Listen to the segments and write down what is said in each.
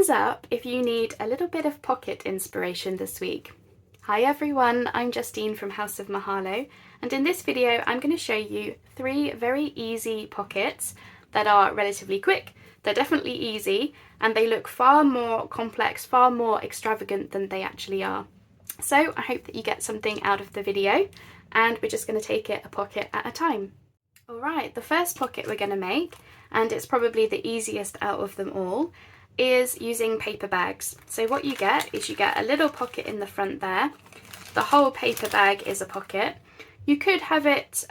Thumbs up if you need a little bit of pocket inspiration this week. Hi everyone, I'm Justine from House of Mahalo, and in this video I'm going to show you 3 very easy pockets that are relatively quick, they're definitely easy, and they look far more complex, far more extravagant than they actually are. So I hope that you get something out of the video, and we're just going to take it a pocket at a time. Alright, the first pocket we're going to make, and it's probably the easiest out of them all, is using paper bags. So what you get is you get a little pocket in the front there. The whole paper bag is a pocket. You could have it,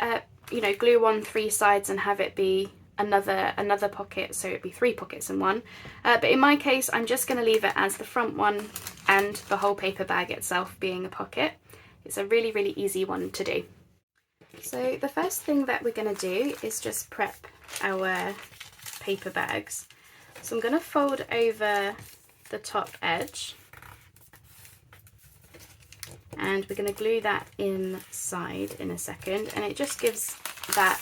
glue on 3 sides and have it be another pocket, so it'd be 3 pockets in one. But in my case, I'm just going to leave it as the front one and the whole paper bag itself being a pocket. It's a really, really easy one to do. So the first thing that we're going to do is just prep our paper bags. So I'm going to fold over the top edge and we're going to glue that inside in a second, and it just gives that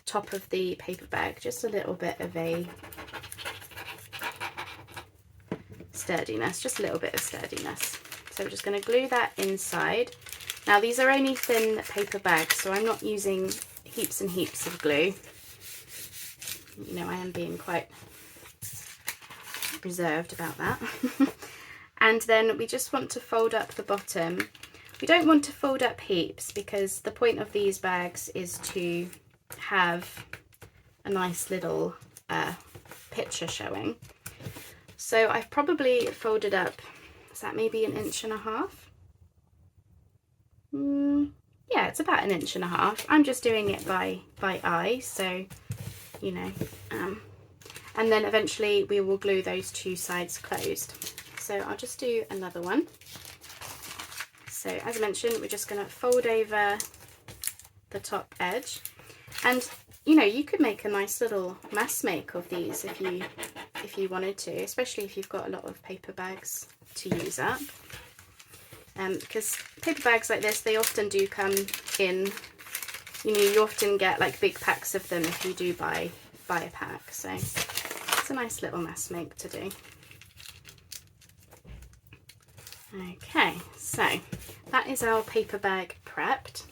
top of the paper bag just a little bit of a sturdiness, just a little bit of sturdiness. So we're just going to glue that inside. Now these are only thin paper bags, so I'm not using heaps and heaps of glue. You know, I am being quite reserved about that. And then we just want to fold up the bottom. We don't want to fold up heaps because the point of these bags is to have a nice little picture showing. So I've probably folded up, is that maybe 1.5 inches? Yeah, it's about 1.5 inches. I'm just doing it by eye, so you know. And then eventually we will glue those 2 sides closed. So I'll just do another one. So as I mentioned, we're just going to fold over the top edge, and you know, you could make a nice little mass make of these if you wanted to, especially if you've got a lot of paper bags to use up. Because paper bags like this, they often do come in, you know, you often get like big packs of them if you do buy a pack. So it's a nice little mass make to do. Okay, so that is our paper bag prepped.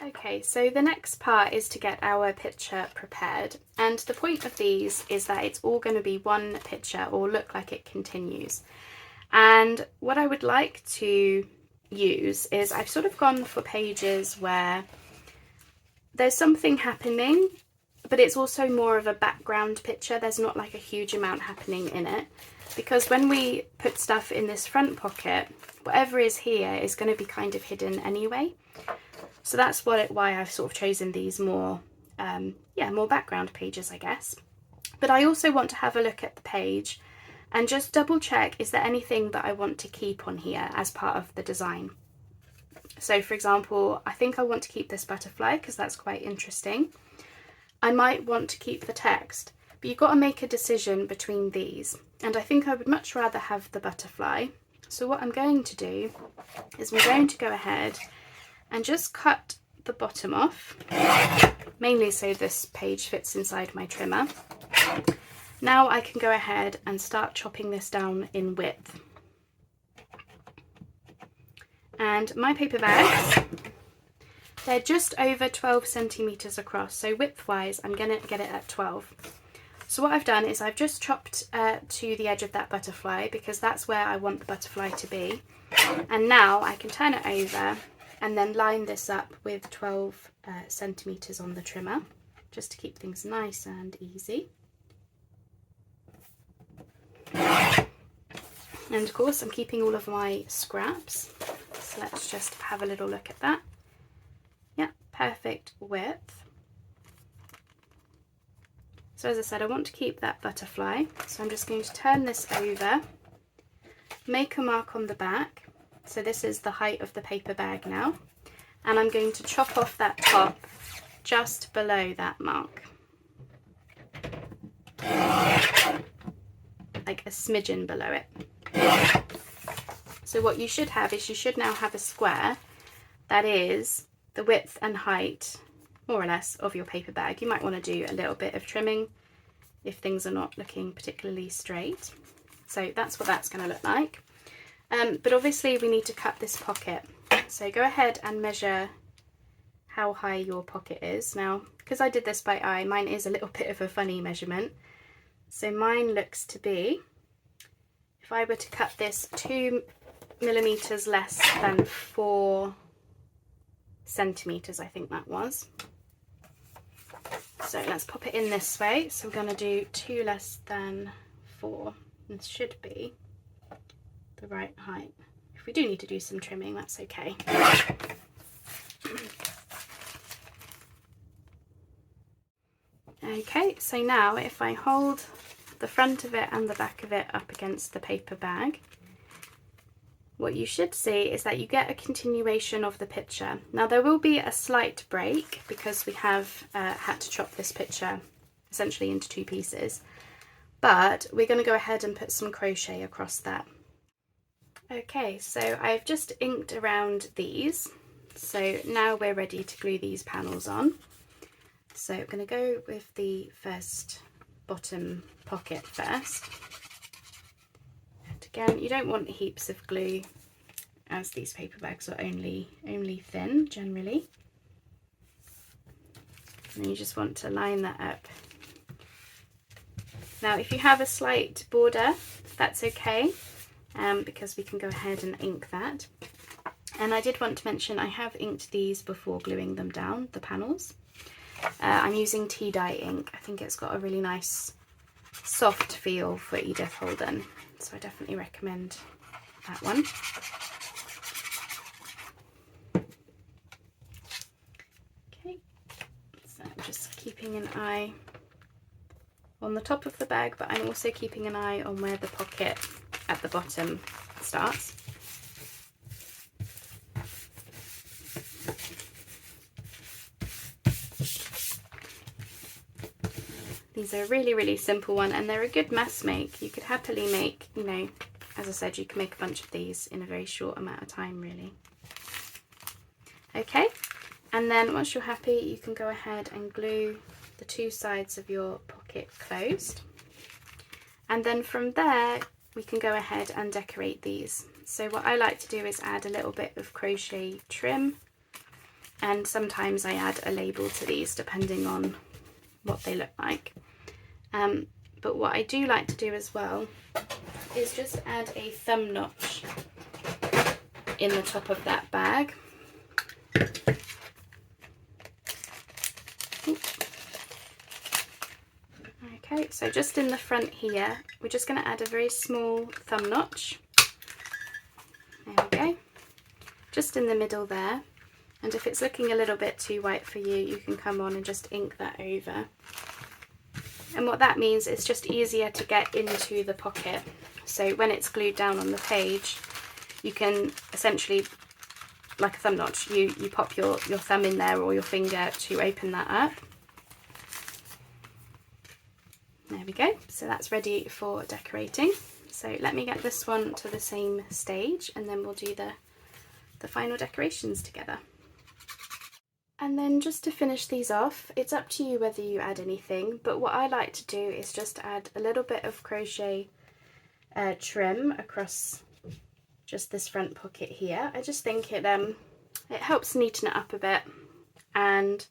Okay, so the next part is to get our picture prepared, and the point of these is that it's all going to be one picture or look like it continues. And what I would like to use is, I've sort of gone for pages where there's something happening, but it's also more of a background picture. There's not like a huge amount happening in it, because when we put stuff in this front pocket, whatever is here is going to be kind of hidden anyway. So that's why I've sort of chosen these more background pages, I guess. But I also want to have a look at the page and just double check, is there anything that I want to keep on here as part of the design? So for example, I think I want to keep this butterfly because that's quite interesting. I might want to keep the text, but you've got to make a decision between these. And I think I would much rather have the butterfly. So what I'm going to do is I'm going to go ahead and just cut the bottom off, mainly so this page fits inside my trimmer. Now I can go ahead and start chopping this down in width. And my paper bags, they're just over 12 centimetres across, so width-wise I'm going to get it at 12. So what I've done is I've just chopped to the edge of that butterfly, because that's where I want the butterfly to be. And now I can turn it over and then line this up with 12 centimetres on the trimmer, just to keep things nice and easy. And of course I'm keeping all of my scraps, so let's just have a little look at that. Yeah, perfect width. So as I said, I want to keep that butterfly, so I'm just going to turn this over, make a mark on the back. So this is the height of the paper bag now, and I'm going to chop off that top just below that mark. Like a smidgen below it. So what you should have is, you should now have a square that is the width and height, more or less, of your paper bag. You might want to do a little bit of trimming if things are not looking particularly straight. So that's what that's going to look like. But obviously we need to cut this pocket. So go ahead and measure how high your pocket is. Now, because I did this by eye, mine is a little bit of a funny measurement. So mine looks to be, if I were to cut this 2 millimeters less than 4 centimeters, I think that was. So let's pop it in this way. So we're going to do 2 less than 4. This should be the right height. If we do need to do some trimming, that's okay. Okay, so now if I hold the front of it and the back of it up against the paper bag, what you should see is that you get a continuation of the picture. Now there will be a slight break because we have had to chop this picture essentially into 2 pieces, but we're going to go ahead and put some crochet across that. Okay, so I've just inked around these, so now we're ready to glue these panels on. So I'm going to go with the first bottom pocket first. And again, you don't want heaps of glue as these paper bags are only thin generally. And you just want to line that up. Now if you have a slight border, that's okay, because we can go ahead and ink that. And I did want to mention I have inked these before gluing them down, the panels. I'm using tea dye ink. I think it's got a really nice soft feel for Edith Holden, so I definitely recommend that one. Okay, so I'm just keeping an eye on the top of the bag, but I'm also keeping an eye on where the pocket at the bottom starts. These are a really simple one, and they're a good mass make. You could happily make, you know, as I said, you can make a bunch of these in a very short amount of time really. Okay, and then once you're happy, you can go ahead and glue the 2 sides of your pocket closed. And then from there, we can go ahead and decorate these. So what I like to do is add a little bit of crochet trim, and sometimes I add a label to these depending on what they look like. But what I do like to do as well is just add a thumb notch in the top of that bag. Okay, so just in the front here, we're just going to add a very small thumb notch. There we go. Just in the middle there. And if it's looking a little bit too white for you, you can come on and just ink that over. And what that means is just easier to get into the pocket. So when it's glued down on the page, you can essentially, like a thumb notch, you pop your thumb in there or your finger to open that up. There we go. So that's ready for decorating. So let me get this one to the same stage, and then we'll do the final decorations together. And then just to finish these off, it's up to you whether you add anything, but what I like to do is just add a little bit of crochet trim across just this front pocket here. I just think it helps neaten it up a bit, and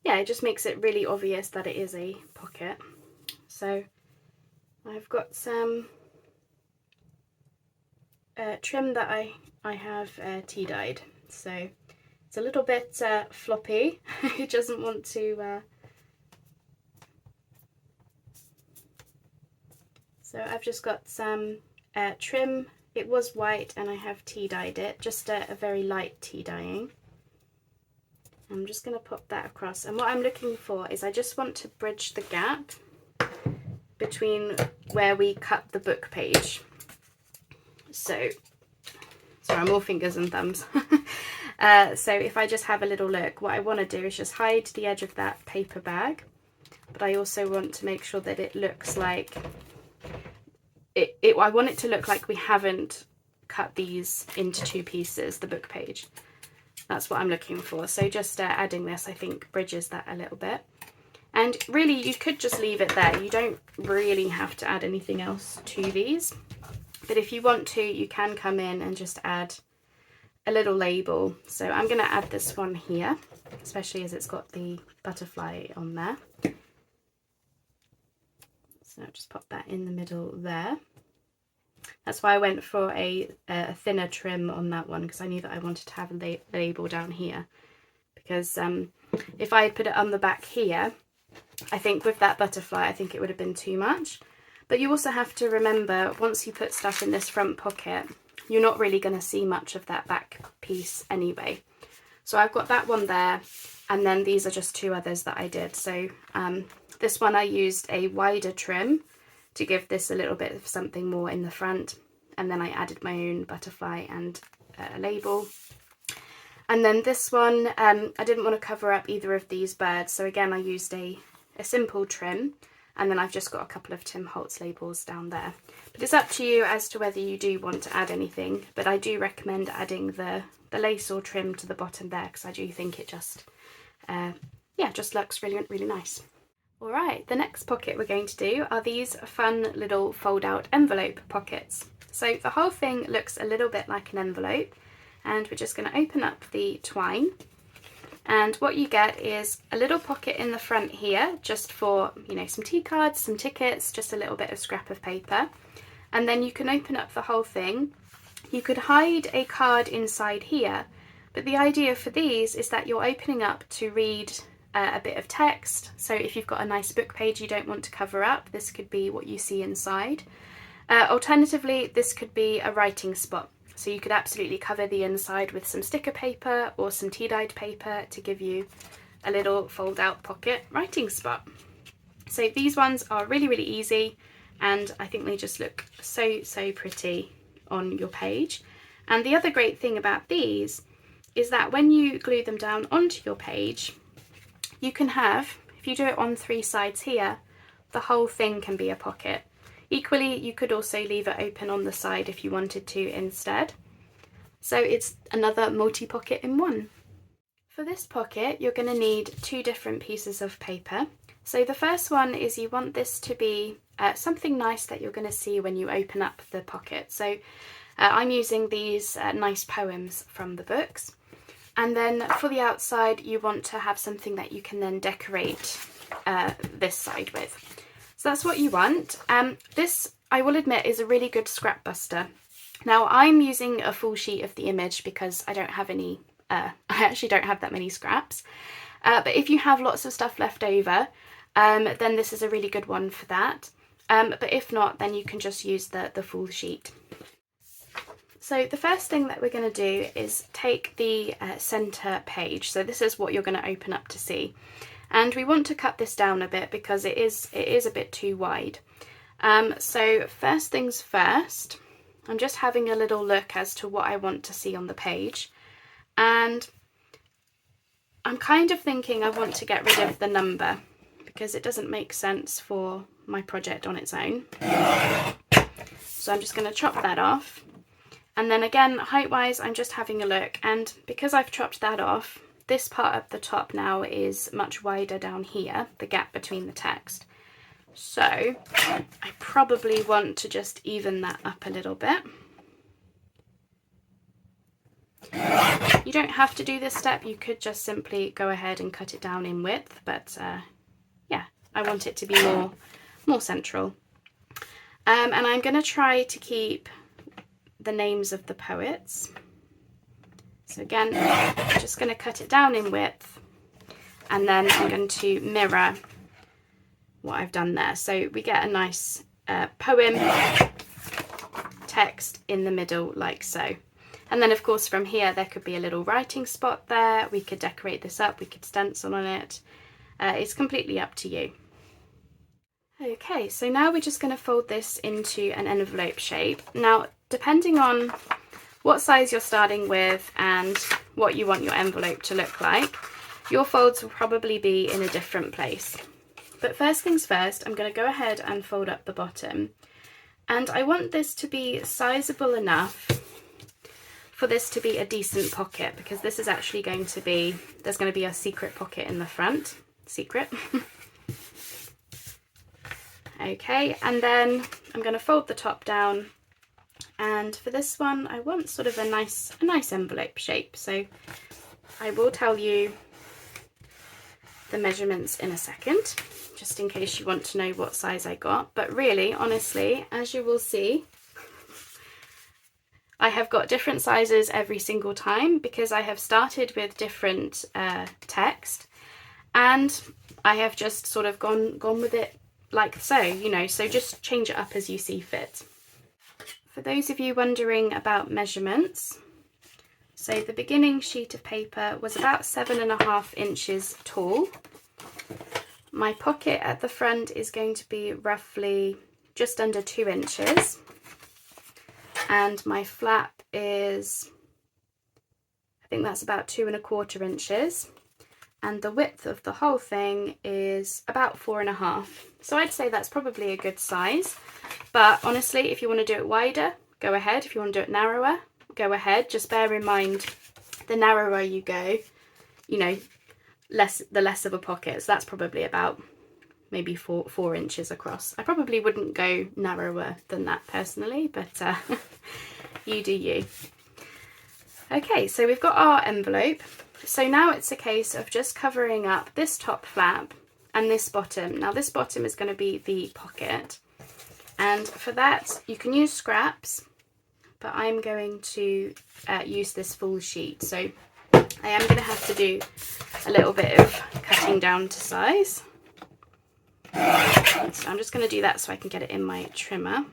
yeah, it just makes it really obvious that it is a pocket. So I've got some trim that I have tea dyed, so it's a little bit floppy. It doesn't want to so I've just got some trim. It was white and I have tea dyed it, just a very light tea dyeing. I'm just going to pop that across, and what I'm looking for is I just want to bridge the gap between where we cut the book page. So sorry, more fingers and thumbs. So if I just have a little look, what I want to do is just hide the edge of that paper bag, but I also want to make sure that it looks like I want it to look like we haven't cut these into 2 pieces, the book page. That's what I'm looking for. So just adding this, I think, bridges that a little bit. And really you could just leave it there. You don't really have to add anything else to these. But if you want to, you can come in and just add a little label. So I'm going to add this one here, especially as it's got the butterfly on there. So I'll just pop that in the middle there. That's why I went for a thinner trim on that one, because I knew that I wanted to have a label down here. Because if I had put it on the back here, I think with that butterfly, I think it would have been too much. But you also have to remember, once you put stuff in this front pocket, you're not really going to see much of that back piece anyway. So I've got that one there, and then these are just two others that I did. So this one I used a wider trim to give this a little bit of something more in the front, and then I added my own butterfly and a label. And then this one, I didn't want to cover up either of these birds, so again I used a simple trim, and then I've just got a couple of Tim Holtz labels down there. But it's up to you as to whether you do want to add anything, but I do recommend adding the lace or trim to the bottom there, because I do think it just, yeah, just looks really, really nice. Alright, the next pocket we're going to do are these fun little fold out envelope pockets. So the whole thing looks a little bit like an envelope, and we're just going to open up the twine. And what you get is a little pocket in the front here, just for, you know, some tea cards, some tickets, just a little bit of scrap of paper. And then you can open up the whole thing. You could hide a card inside here, but the idea for these is that you're opening up to read a bit of text. So if you've got a nice book page you don't want to cover up, this could be what you see inside. Alternatively, this could be a writing spot. So you could absolutely cover the inside with some sticker paper or some tea-dyed paper to give you a little fold-out pocket writing spot. So these ones are really, really easy, and I think they just look so, so pretty on your page. And the other great thing about these is that when you glue them down onto your page, you can have, if you do it on 3 sides here, the whole thing can be a pocket. Equally, you could also leave it open on the side if you wanted to instead. So it's another multi-pocket in one. For this pocket, you're going to need 2 different pieces of paper. So the first one is you want this to be something nice that you're going to see when you open up the pocket. So I'm using these nice poems from the books. And then for the outside, you want to have something that you can then decorate this side with. So that's what you want. This, I will admit, is a really good scrap buster. Now I'm using a full sheet of the image because I don't have any, I actually don't have that many scraps. But if you have lots of stuff left over, then this is a really good one for that. But if not, then you can just use the full sheet. So the first thing that we're going to do is take the centre page. So this is what you're going to open up to see. And we want to cut this down a bit because it is a bit too wide. So first things first, I'm just having a little look as to what I want to see on the page. And I'm kind of thinking I want to get rid of the number because it doesn't make sense for my project on its own. So I'm just going to chop that off. And then again, height-wise, I'm just having a look. And because I've chopped that off, this part at the top now is much wider down here, the gap between the text. So I probably want to just even that up a little bit. You don't have to do this step, you could just simply go ahead and cut it down in width, but yeah, I want it to be more central. And I'm going to try to keep the names of the poets. So again, I'm just going to cut it down in width, and then I'm going to mirror what I've done there. So we get a nice poem text in the middle like so. And then of course from here there could be a little writing spot there. We could decorate this up, we could stencil on it. It's completely up to you. Okay, so now we're just going to fold this into an envelope shape. Now, depending on what size you're starting with and what you want your envelope to look like, your folds will probably be in a different place. But first things first, I'm going to go ahead and fold up the bottom. And I want this to be sizable enough for this to be a decent pocket, because this is actually going to be, there's going to be a secret pocket in the front. Secret. Okay, and then I'm going to fold the top down, and for this one I want sort of a nice envelope shape, so I will tell you the measurements in a second, just in case you want to know what size I got. But really, honestly, as you will see, I have got different sizes every single time because I have started with different text, and I have just sort of gone with it like so, you know, so just change it up as you see fit. For those of you wondering about measurements, so the beginning sheet of paper was about 7.5 inches tall. My pocket at the front is going to be roughly just under 2 inches. And my flap is, I think that's about 2.25 inches. And the width of the whole thing is about 4.5. So I'd say that's probably a good size. But honestly, if you want to do it wider, go ahead. If you want to do it narrower, go ahead. Just bear in mind, the narrower you go, you know, the less of a pocket. So that's probably about maybe 4 inches across. I probably wouldn't go narrower than that personally, but you do you. Okay, so we've got our envelope. So now it's a case of just covering up this top flap and this bottom. Now this bottom is going to be the pocket, and for that you can use scraps, but I'm going to use this full sheet. So I am going to have to do a little bit of cutting down to size. So I'm just going to do that so I can get it in my trimmer.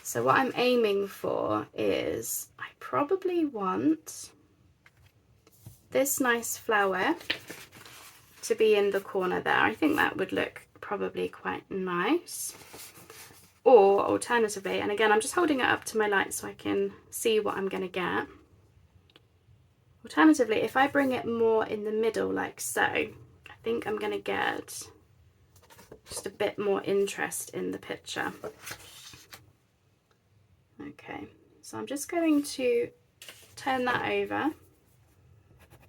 So what I'm aiming for is, I probably want this nice flower to be in the corner there. I think that would look probably quite nice. Or alternatively, and again I'm just holding it up to my light so I can see what I'm going to get. Alternatively, if I bring it more in the middle like so, I think I'm going to get just a bit more interest in the picture. Okay, so I'm just going to turn that over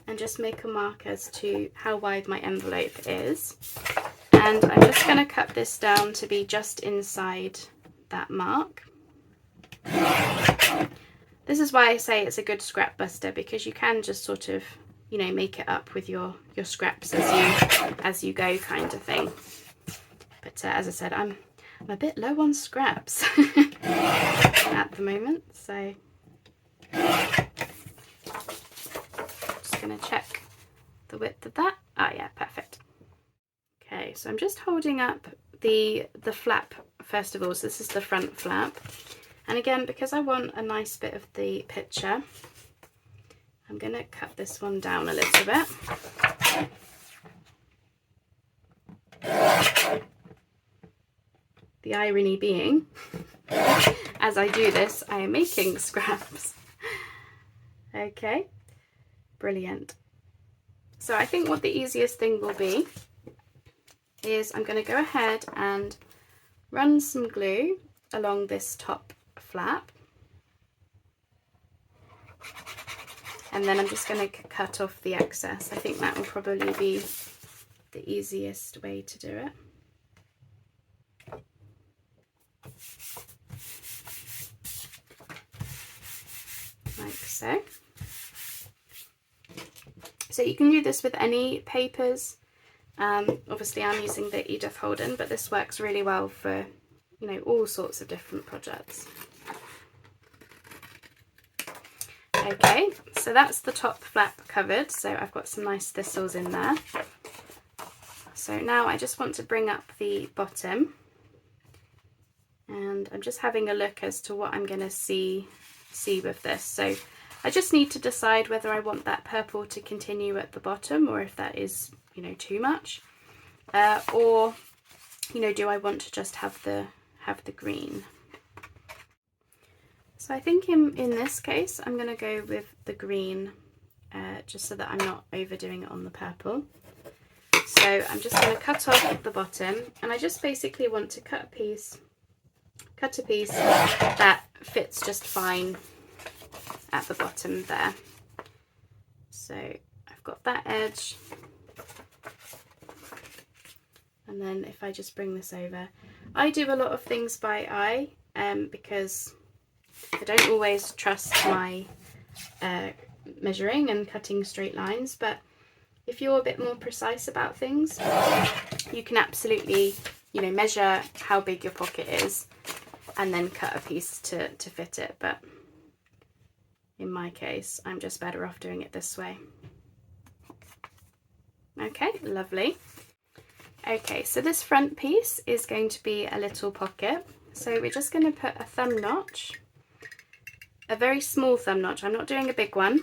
and just make a mark as to how wide my envelope is. And I'm just going to cut this down to be just inside that mark. This is why I say it's a good scrap buster, because you can just sort of, you know, make it up with your scraps as you go, kind of thing. But as I said, I'm a bit low on scraps at the moment, so just going to check the width of that. Ah, yeah, perfect. Okay, so I'm just holding up the flap first of all. So this is the front flap. And again, because I want a nice bit of the picture, I'm going to cut this one down a little bit. The irony being, as I do this, I am making scraps. Okay, brilliant. So I think what the easiest thing will be is I'm going to go ahead and run some glue along this top flap, and then I'm just going to cut off the excess. I think that will probably be the easiest way to do it. Like so. So you can do this with any papers. Obviously I'm using the Edith Holden, but this works really well for, you know, all sorts of different projects. Okay, so that's the top flap covered, so I've got some nice thistles in there. So now I just want to bring up the bottom, and I'm just having a look as to what I'm going to see with this. So I just need to decide whether I want that purple to continue at the bottom, or if that is, you know, too much, or, you know, do I want to just have the green. So I think in this case I'm going to go with the green, just so that I'm not overdoing it on the purple. So I'm just going to cut off the bottom, and I just basically want to cut a piece that fits just fine at the bottom there. So I've got that edge, And then if I just bring this over, I do a lot of things by eye because I don't always trust my measuring and cutting straight lines, but if you're a bit more precise about things, you can absolutely, you know, measure how big your pocket is and then cut a piece to fit it. But in my case, I'm just better off doing it this way. Okay, lovely. Okay, so this front piece is going to be a little pocket. So we're just going to put a thumb notch, a very small thumb notch. I'm not doing a big one.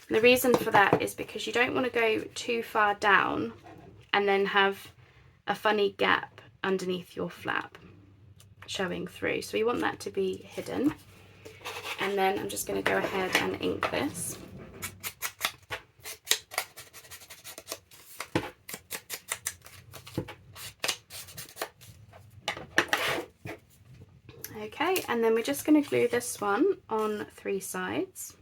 And the reason for that is because you don't want to go too far down and then have a funny gap underneath your flap showing through. So we want that to be hidden. And then I'm just going to go ahead and ink this. Okay, and then we're just going to glue this one on 3 sides.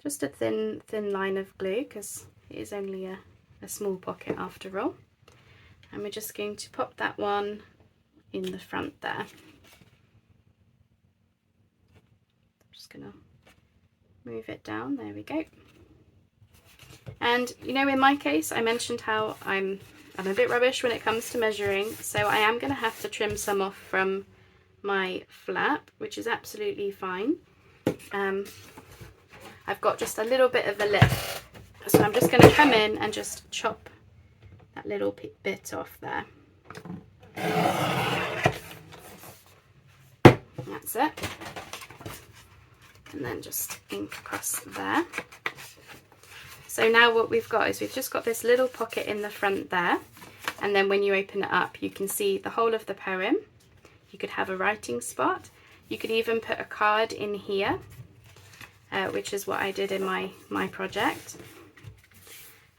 Just a thin line of glue because it is only a small pocket after all. And we're just going to pop that one in the front there. I'm just going to move it down, there we go. And you know, in my case, I mentioned how I'm a bit rubbish when it comes to measuring, so I am going to have to trim some off from my flap, which is absolutely fine. I've got just a little bit of a lip, so I'm just going to come in and just chop that little bit off there. That's it. And then just ink across there. So now what we've got is we've just got this little pocket in the front there, and then when you open it up you can see the whole of the poem. You could have a writing spot. You could even put a card in here, which is what I did in my project.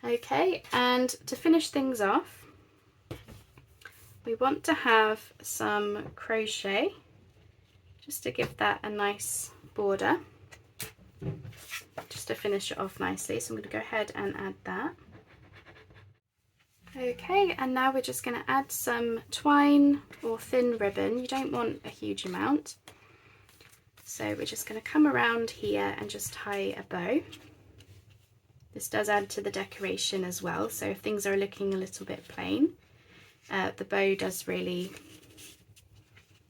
Okay, and to finish things off, we want to have some crochet just to give that a nice border, just to finish it off nicely. So I'm going to go ahead and add that. Okay, and now we're just going to add some twine or thin ribbon. You don't want a huge amount. So we're just going to come around here and just tie a bow. This does add to the decoration as well, so if things are looking a little bit plain, the bow does really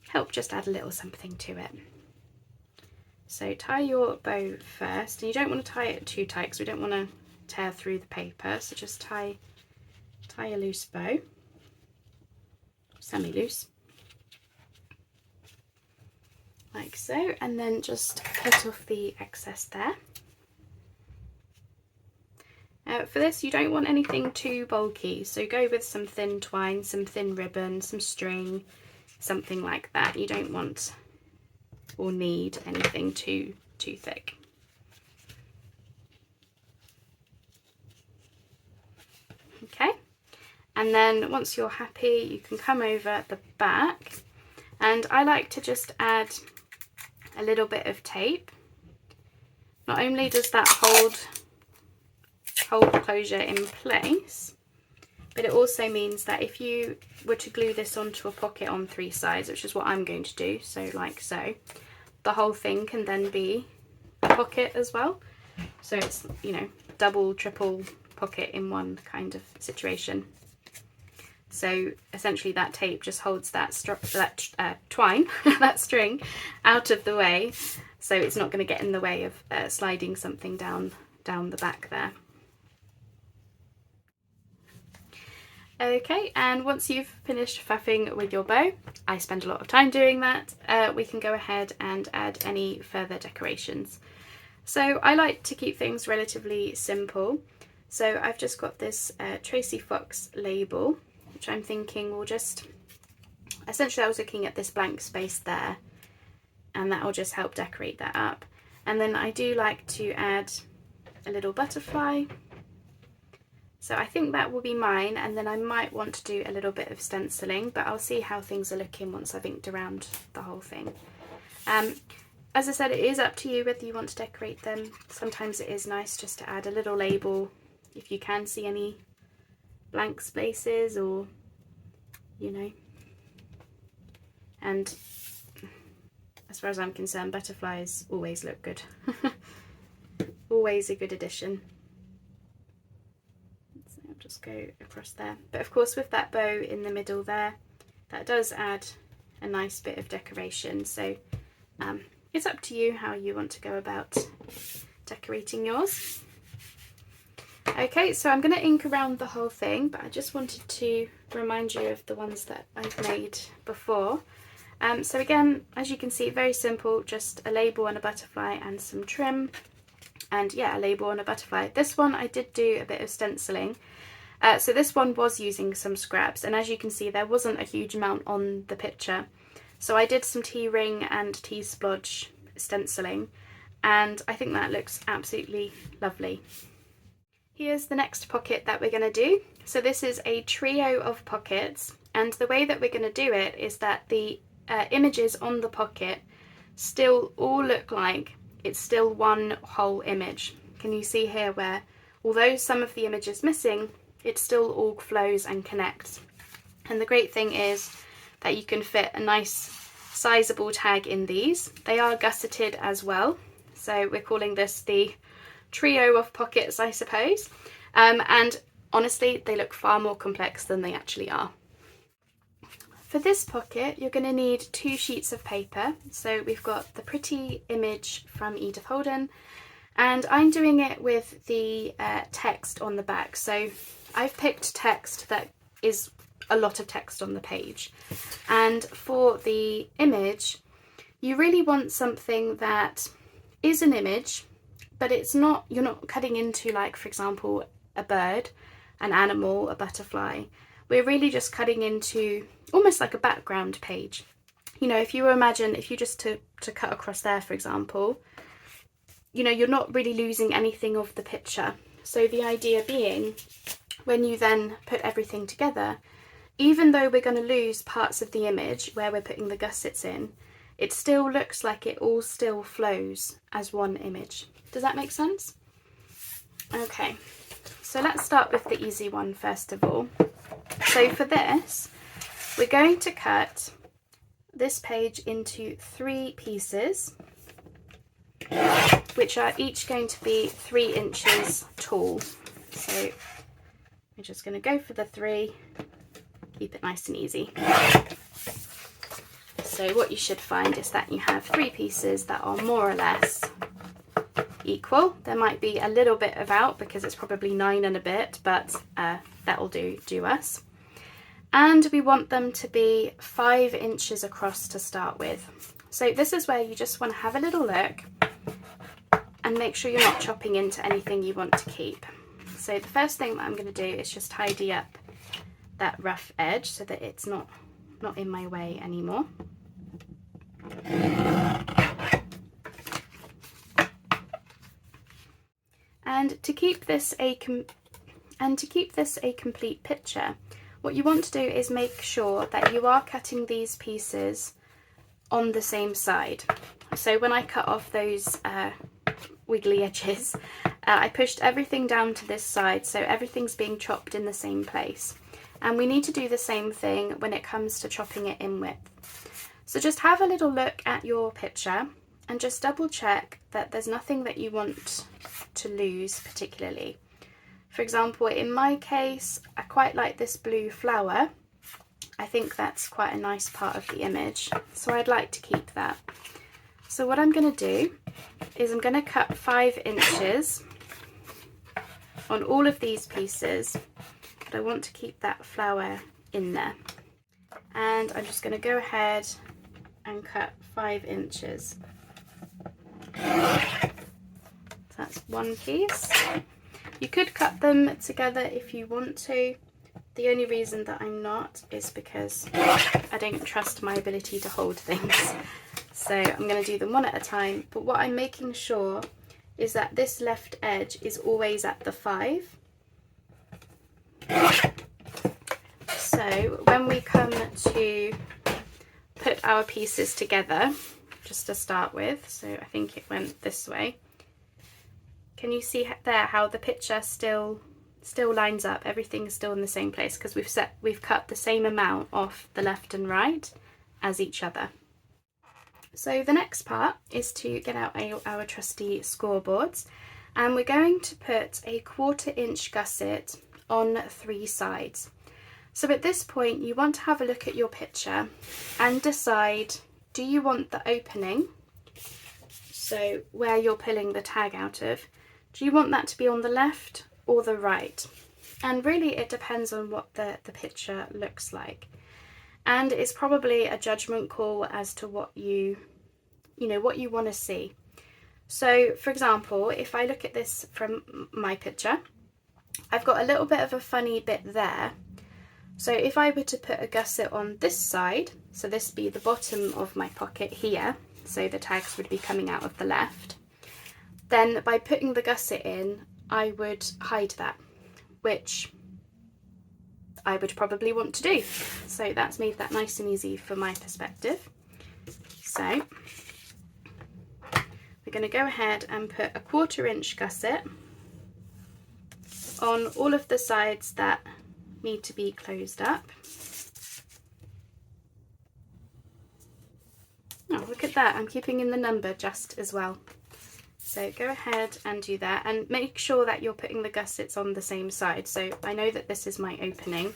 help just add a little something to it. So tie your bow first, and you don't want to tie it too tight because we don't want to tear through the paper, so just tie a loose bow, semi-loose, like so, and then just cut off the excess there. For this you don't want anything too bulky, so go with some thin twine, some thin ribbon, some string, something like that. You don't want or need anything too thick. Okay, and then once you're happy you can come over the back, and I like to just add a little bit of tape. Not only does that hold the closure in place, but it also means that if you were to glue this onto a pocket on 3 sides, which is what I'm going to do, so like so, the whole thing can then be a pocket as well. So it's, you know, double, triple pocket in one kind of situation. So essentially that tape just holds that twine, that string, out of the way, so it's not going to get in the way of sliding something down the back there. Okay, and once you've finished faffing with your bow, I spend a lot of time doing that, we can go ahead and add any further decorations. So I like to keep things relatively simple, so I've just got this Tracy Fox label, which I'm thinking will just, essentially I was looking at this blank space there, and that will just help decorate that up. And then I do like to add a little butterfly. So I think that will be mine, and then I might want to do a little bit of stenciling, but I'll see how things are looking once I've inked around the whole thing. As I said, it is up to you whether you want to decorate them. Sometimes it is nice just to add a little label if you can see any blank spaces, or you know. And as far as I'm concerned, butterflies always look good. Always a good addition. So I'll just go across there. But of course, with that bow in the middle there, that does add a nice bit of decoration. So it's up to you how you want to go about decorating yours. Okay, so I'm going to ink around the whole thing, but I just wanted to remind you of the ones that I've made before. So again, as you can see, very simple, just a label and a butterfly and some trim, and yeah, a label and a butterfly. This one I did do a bit of stenciling. So this one was using some scraps, and as you can see, there wasn't a huge amount on the picture. So I did some T-ring and T-splodge stenciling, and I think that looks absolutely lovely. Here's the next pocket that we're going to do. So this is a trio of pockets, and the way that we're going to do it is that the images on the pocket still all look like it's still one whole image. Can you see here where, although some of the image is missing, it still all flows and connects. And the great thing is that you can fit a nice sizable tag in these. They are gusseted as well, so we're calling this the trio of pockets, I suppose. And honestly, they look far more complex than they actually are. For this pocket, you're going to need 2 sheets of paper. So we've got the pretty image from Edith Holden, and I'm doing it with the text on the back. So I've picked text that is a lot of text on the page. And for the image, you really want something that is an image, but it's not, you're not cutting into, like, for example, a bird, an animal, a butterfly. We're really just cutting into almost like a background page. You know, if you imagine, if you just to cut across there, for example, you know, you're not really losing anything of the picture. So the idea being, when you then put everything together, even though we're going to lose parts of the image where we're putting the gussets in, it still looks like it all still flows as one image. Does that make sense? Okay, so let's start with the easy one first of all. So for this, we're going to cut this page into 3 pieces, which are each going to be 3 inches tall. So we're just going to go for the 3, keep it nice and easy. So what you should find is that you have 3 pieces that are more or less equal. There might be a little bit of out because it's probably 9 and a bit, but that'll do us. And we want them to be 5 inches across to start with. So this is where you just want to have a little look and make sure you're not chopping into anything you want to keep. So the first thing that I'm going to do is just tidy up that rough edge so that it's not in my way anymore. And to keep this a complete picture, what you want to do is make sure that you are cutting these pieces on the same side. So when I cut off those wiggly edges, I pushed everything down to this side, so everything's being chopped in the same place. And we need to do the same thing when it comes to chopping it in width. So just have a little look at your picture and just double check that there's nothing that you want to lose particularly. For example, in my case, I quite like this blue flower. I think that's quite a nice part of the image, so I'd like to keep that. So what I'm going to do is I'm going to cut 5 inches on all of these pieces, but I want to keep that flower in there. And I'm just going to go ahead and cut 5 inches. So that's one piece. You could cut them together if you want to. The only reason that I'm not is because I don't trust my ability to hold things. So I'm going to do them one at a time. But what I'm making sure is that this left edge is always at the 5. So when we come to put our pieces together, just to start with, so I think it went this way. Can you see there how the picture still still lines up, everything's still in the same place because we've cut the same amount off the left and right as each other. So the next part is to get out our trusty scoreboards, and we're going to put a 1/4 inch gusset on 3 sides. So at this point you want to have a look at your picture and decide, do you want the opening, so where you're pulling the tag out of, do you want that to be on the left or the right? And really it depends on what the picture looks like. And it's probably a judgment call as to what you want to see. So for example, if I look at this from my picture, I've got a little bit of a funny bit there. So if I were to put a gusset on this side, so this would be the bottom of my pocket here, so the tags would be coming out of the left, then by putting the gusset in, I would hide that, which I would probably want to do. So that's made that nice and easy for my perspective. So we're going to go ahead and put a 1/4 inch gusset on all of the sides that need to be closed up. Oh, look at that, I'm keeping in the number just as well. So go ahead and do that, and make sure that you're putting the gussets on the same side. So I know that this is my opening,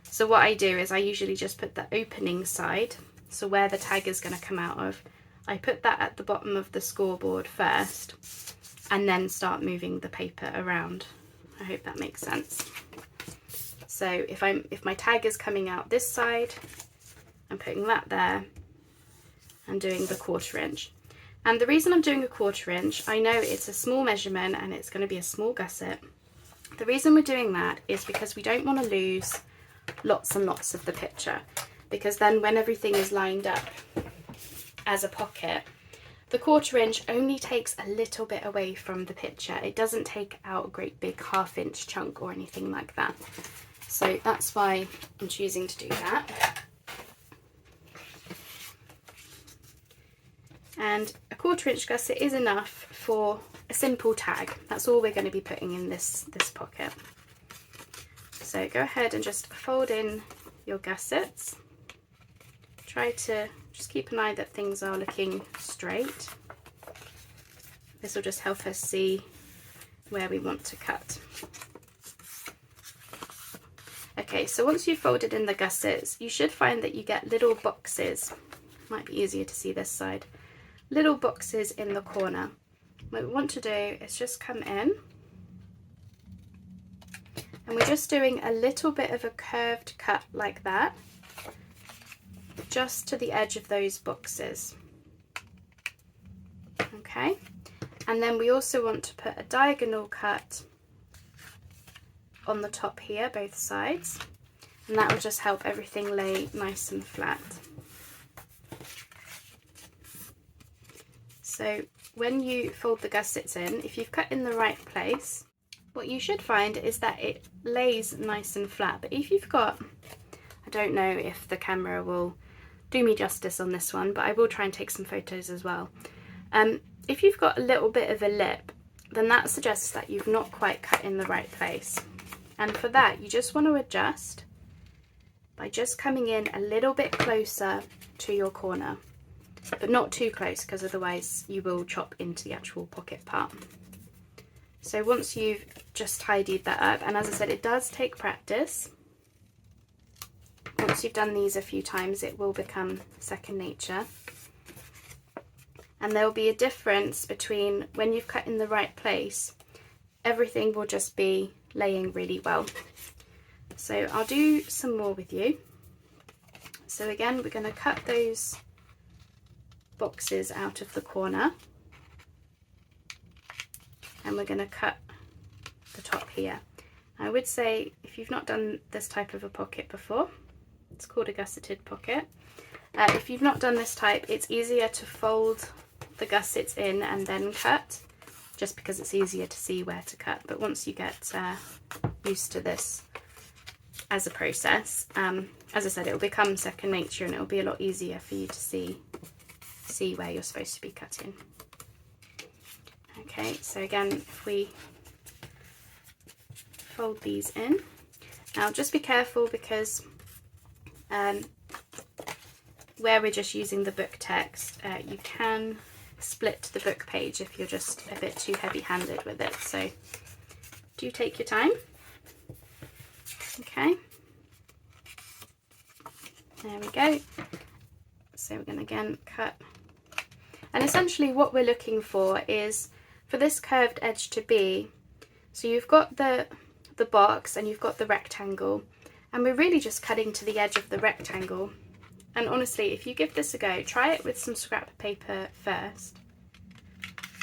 so what I do is I usually just put the opening side, so where the tag is going to come out of, I put that at the bottom of the scoreboard first and then start moving the paper around. I hope that makes sense. So if my tag is coming out this side, I'm putting that there and doing the 1/4 inch. And the reason I'm doing a 1/4 inch, I know it's a small measurement and it's going to be a small gusset. The reason we're doing that is because we don't want to lose lots and lots of the picture, because then when everything is lined up as a pocket, the 1/4 inch only takes a little bit away from the picture. It doesn't take out a great big 1/2 inch chunk or anything like that. So that's why I'm choosing to do that. And a 1/4 inch gusset is enough for a simple tag. That's all we're going to be putting in this pocket. So go ahead and just fold in your gussets. Try to just keep an eye that things are looking straight. This will just help us see where we want to cut. Okay, so once you've folded in the gussets, you should find that you get little boxes. Might be easier to see this side. Little boxes in the corner. What we want to do is just come in, and we're just doing a little bit of a curved cut like that, just to the edge of those boxes. Okay, and then we also want to put a diagonal cut on the top here, both sides, and that will just help everything lay nice and flat. So when you fold the gussets in, if you've cut in the right place, what you should find is that it lays nice and flat. But if you've got, I don't know if the camera will do me justice on this one, but I will try and take some photos as well. If you've got a little bit of a lip, then that suggests that you've not quite cut in the right place. And for that, you just want to adjust by just coming in a little bit closer to your corner, but not too close, because otherwise you will chop into the actual pocket part. So once you've just tidied that up, and as I said, it does take practice. Once you've done these a few times, it will become second nature. And there will be a difference between when you've cut in the right place, everything will just be laying really well. So I'll do some more with you. So again, we're going to cut those boxes out of the corner, and we're going to cut the top here. I would say if you've not done this type of a pocket before, it's called a gusseted pocket. If you've not done this type, it's easier to fold the gussets in and then cut, just because it's easier to see where to cut. But once you get used to this as a process, as I said, it will become second nature, and it will be a lot easier for you to see where you're supposed to be cutting. Okay, so again, if we fold these in. Now just be careful because where we're just using the book text, you can split the book page if you're just a bit too heavy-handed with it, so do take your time. Okay, there we go. So we're going to again cut, and essentially what we're looking for is for this curved edge to be, so you've got the box and you've got the rectangle, and we're really just cutting to the edge of the rectangle. And honestly, if you give this a go, try it with some scrap paper first.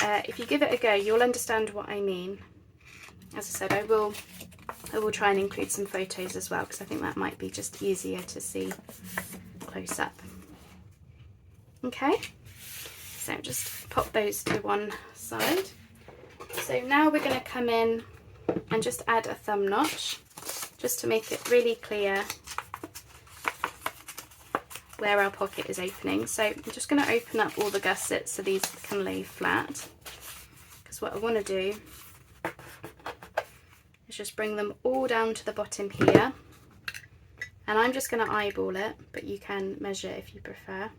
If you give it a go, you'll understand what I mean. As I said, I will try and include some photos as well, because I think that might be just easier to see close up. Okay, so just pop those to one side. So now we're going to come in and just add a thumb notch, just to make it really clear where our pocket is opening. So I'm just going to open up all the gussets so these can lay flat, because what I want to do is just bring them all down to the bottom here, and I'm just going to eyeball it, but you can measure if you prefer.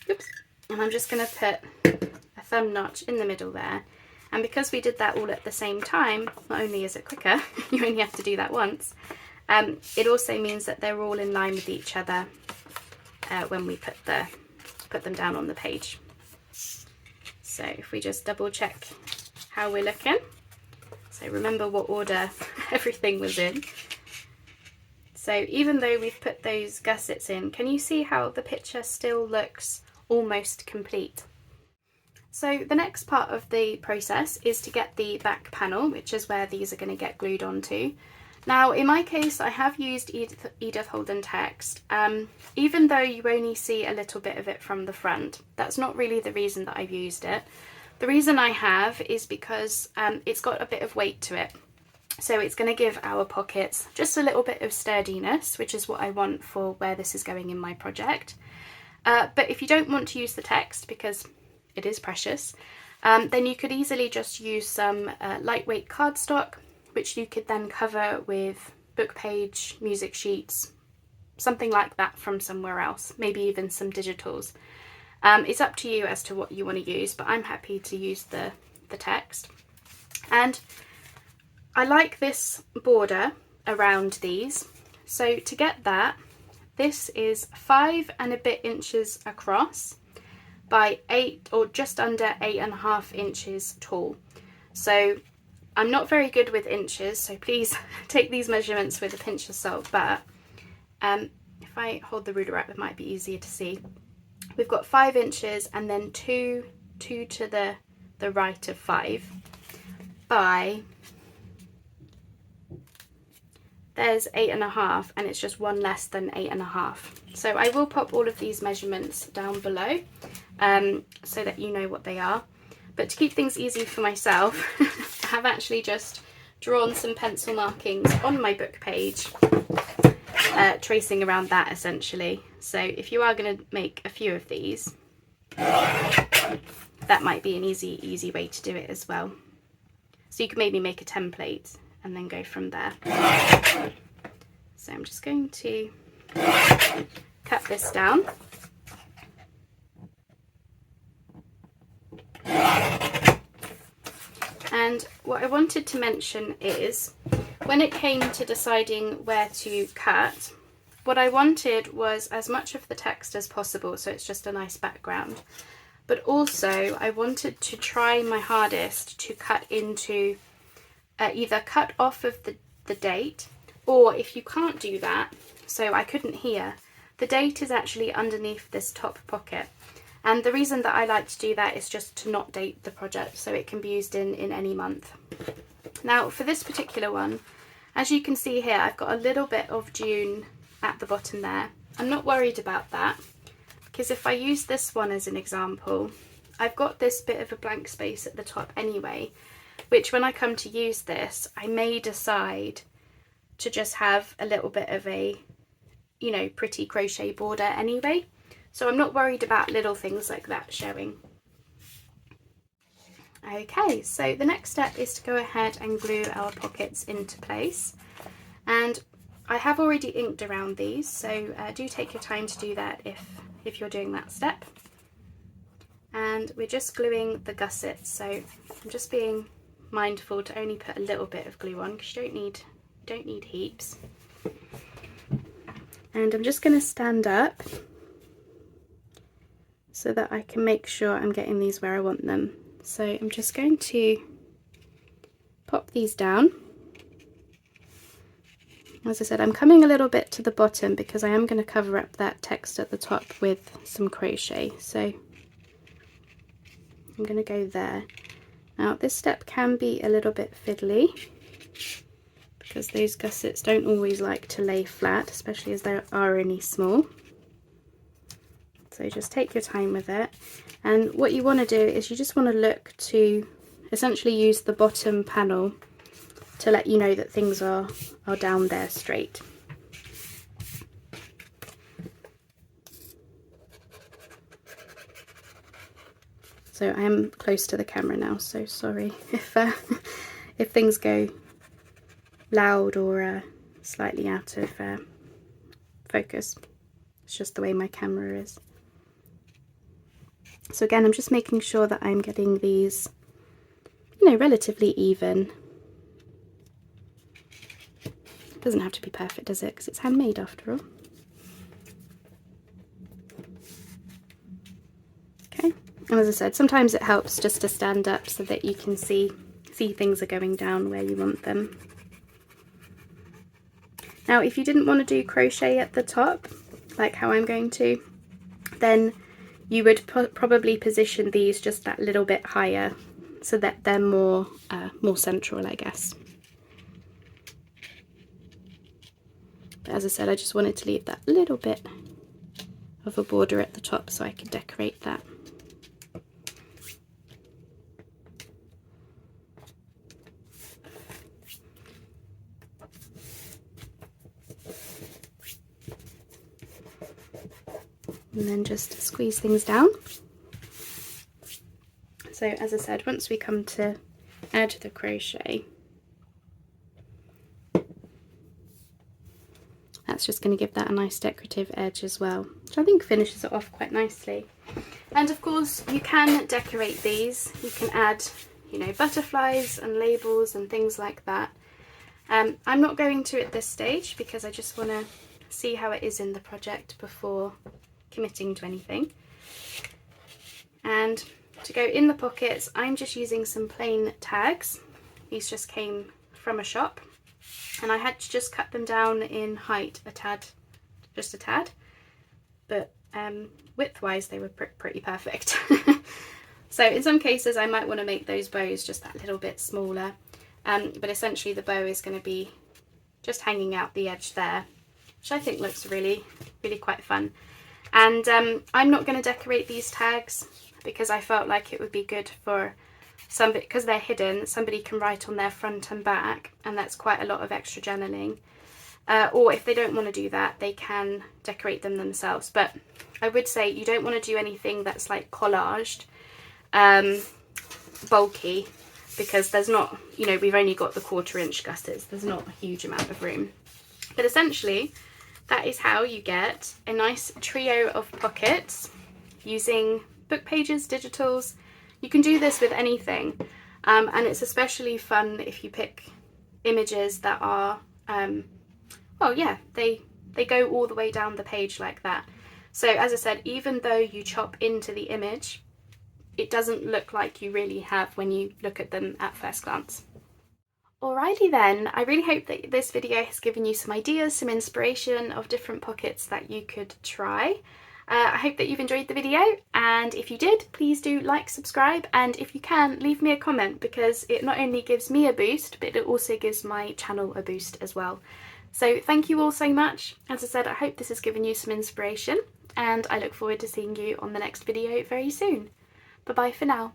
Oops. And I'm just going to put a thumb notch in the middle there, and because we did that all at the same time, not only is it quicker, you only have to do that once, it also means that they're all in line with each other when we put them down on the page. So if we just double check how we're looking, so remember what order everything was in. So even though we've put those gussets in, can you see how the picture still looks almost complete? So the next part of the process is to get the back panel, which is where these are going to get glued onto. Now in my case, I have used Edith Holden text. Even though you only see a little bit of it from the front, that's not really the reason that I've used it. The reason I have is because it's got a bit of weight to it. So it's going to give our pockets just a little bit of sturdiness, which is what I want for where this is going in my project. But if you don't want to use the text, because it is precious, then you could easily just use some lightweight cardstock, which you could then cover with book page, music sheets, something like that from somewhere else, maybe even some digitals. It's up to you as to what you want to use, but I'm happy to use the text. And I like this border around these. So to get that, this is 5 and a bit inches across by 8 or just under 8.5 inches tall. So I'm not very good with inches, so please take these measurements with a pinch of salt, but if I hold the ruler up, it might be easier to see. We've got 5 inches and then 2 to the right of 5 by, there's 8.5, and it's just one less than 8.5. So I will pop all of these measurements down below so that you know what they are. But to keep things easy for myself, I have actually just drawn some pencil markings on my book page, tracing around that essentially. So if you are going to make a few of these, that might be an easy way to do it as well. So you can maybe make a template and then go from there. So I'm just going to cut this down. And what I wanted to mention is, when it came to deciding where to cut, what I wanted was as much of the text as possible, so it's just a nice background. But also I wanted to try my hardest to cut into, either cut off of the date, or if you can't do that, so I couldn't here, the date is actually underneath this top pocket. And the reason that I like to do that is just to not date the project, so it can be used in any month. Now for this particular one, as you can see here, I've got a little bit of June at the bottom there. I'm not worried about that, because if I use this one as an example, I've got this bit of a blank space at the top anyway, which when I come to use this, I may decide to just have a little bit of a, you know, pretty crochet border anyway. So I'm not worried about little things like that showing. Okay, so the next step is to go ahead and glue our pockets into place, and I have already inked around these, so do take your time to do that if you're doing that step. And we're just gluing the gussets, so I'm just being mindful to only put a little bit of glue on because you don't need heaps. And I'm just going to stand up so that I can make sure I'm getting these where I want them. So I'm just going to pop these down. As I said, I'm coming a little bit to the bottom because I am going to cover up that text at the top with some crochet. So I'm going to go there. Now this step can be a little bit fiddly because those gussets don't always like to lay flat, especially as they are only small. So just take your time with it. And what you want to do is you just want to look to essentially use the bottom panel to let you know that things are down there straight. So I am close to the camera now, so sorry if things go loud or slightly out of focus. It's just the way my camera is. So again, I'm just making sure that I'm getting these, you know, relatively even. It doesn't have to be perfect, does it? Because it's handmade after all. Okay, and as I said, sometimes it helps just to stand up so that you can see things are going down where you want them. Now, if you didn't want to do crochet at the top, like how I'm going to, then you would probably position these just that little bit higher so that they're more central, I guess. But as I said, I just wanted to leave that little bit of a border at the top so I could decorate that. And then just squeeze things down. So as I said, once we come to add the crochet, that's just going to give that a nice decorative edge as well, which I think finishes it off quite nicely. And of course you can decorate these. You can add, you know, butterflies and labels and things like that. I'm not going to at this stage because I just want to see how it is in the project before committing to anything. And to go in the pockets, I'm just using some plain tags. These just came from a shop, and I had to just cut them down in height a tad, just a tad, but width-wise they were pretty perfect. So in some cases I might want to make those bows just that little bit smaller, but essentially the bow is going to be just hanging out the edge there, which I think looks really quite fun. And I'm not going to decorate these tags because I felt like it would be good for somebody, because they're hidden, somebody can write on their front and back, and that's quite a lot of extra journaling. Or if they don't want to do that, they can decorate them themselves. But I would say you don't want to do anything that's like collaged, bulky, because there's not, you know, we've only got the 1/4 inch gussets, there's not a huge amount of room. But essentially that is how you get a nice trio of pockets using book pages, digitals. You can do this with anything, and it's especially fun if you pick images that are, well, yeah, they go all the way down the page like that. So as I said, even though you chop into the image, it doesn't look like you really have when you look at them at first glance. Alrighty then, I really hope that this video has given you some ideas, some inspiration of different pockets that you could try. I hope that you've enjoyed the video, and if you did, please do like, subscribe, and if you can, leave me a comment, because it not only gives me a boost, but it also gives my channel a boost as well. So thank you all so much. As I said, I hope this has given you some inspiration, and I look forward to seeing you on the next video very soon. Bye bye for now.